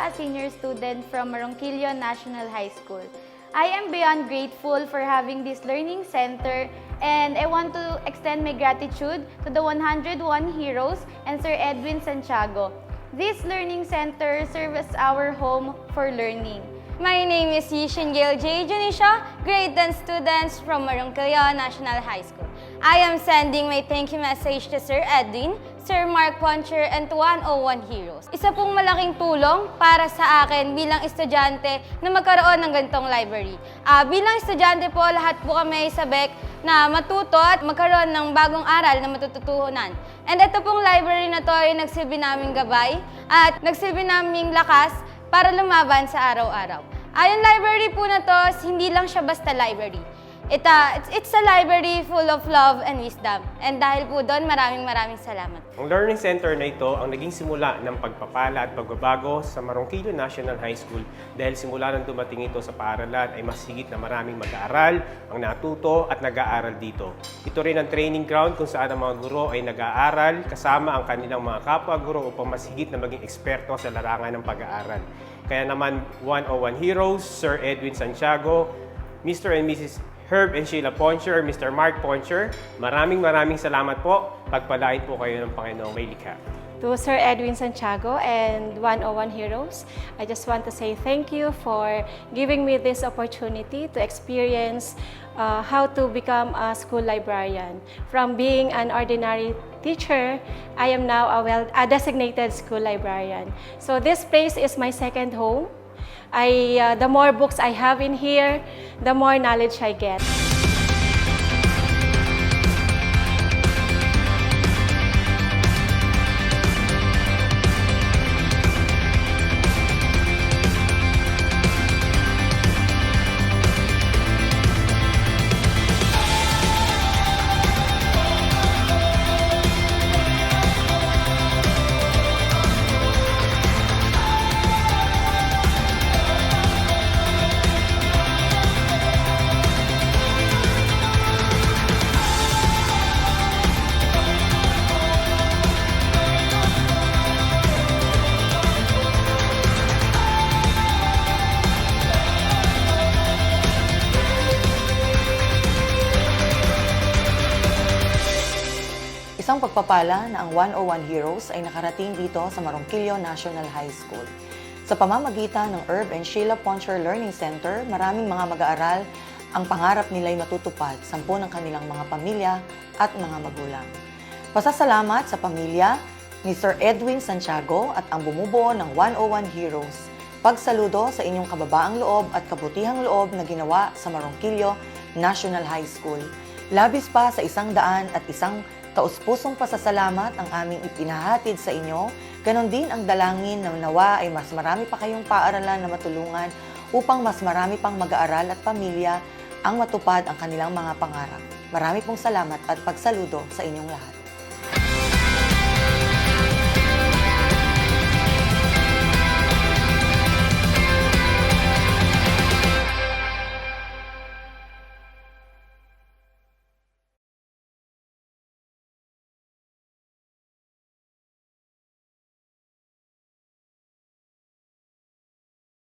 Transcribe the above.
Gonzaga, a senior student from Maronquillo National High School. I am beyond grateful for having this learning center, and I want to extend my gratitude to the 101 heroes and Sir Edwin Santiago. This learning center serves as our home for learning. My name is Yishin Gail J. Junisha, grade 10 students from Maronquillo National High School. I am sending my thank you message to Sir Edwin, Sir Mark Poncher, and to 101 Heroes. Isa pong malaking tulong para sa akin bilang estudyante na magkaroon ng ganitong library. Bilang estudyante po, lahat po kami sabik na matuto at magkaroon ng bagong aral na matututunan. And ito pong library na to ay nagsilbi naming gabay at nagsilbi naming lakas para lumaban sa araw-araw. Yung library po na to, hindi lang siya basta library. It's a library full of love and wisdom. And dahil po doon, maraming salamat. Ang learning center na ito ang naging simula ng pagpapala at pagbabago sa Maronquillo National High School dahil simula nang dumating ito sa paaralan ay mas higit na maraming mag-aaral ang natuto at nag-aaral dito. Ito rin ang training ground kung saan ang mga guro ay nag-aaral kasama ang kanilang mga kapwa-guro upang mas higit na maging eksperto sa larangan ng pag-aaral. Kaya naman 101 Heroes, Sir Edwin Santiago, Mr. and Mrs. Herb and Sheila Poncher, Mr. Mark Poncher, maraming salamat po. Pagpalain po kayo ng Panginoong may likha. To Sir Edwin Santiago and 101 Heroes, I just want to say thank you for giving me this opportunity to experience how to become a school librarian. From being an ordinary teacher, I am now a designated school librarian. So this place is my second home. The more books I have in here, the more knowledge I get. Isang pagpapala na ang 101 Heroes ay nakarating dito sa Maronquillo National High School. Sa pamamagitan ng Herb and Sheila Poncher Learning Center, maraming mga mag-aaral ang pangarap nila'y matutupad, 10 ng kanilang mga pamilya at mga magulang. Pasasalamat sa pamilya ni Sir Edwin Santiago at ang bumubuo ng 101 Heroes. Pagsaludo sa inyong kababaang loob at kabutihang loob na ginawa sa Maronquillo National High School. Labis pa sa 100 at isang taus-pusong pasasalamat ang aming ipinahatid sa inyo. Ganon din ang dalangin na nawa ay mas marami pa kayong paaralan na matulungan upang mas marami pang mag-aaral at pamilya ang matupad ang kanilang mga pangarap. Marami pong salamat at pagsaludo sa inyong lahat.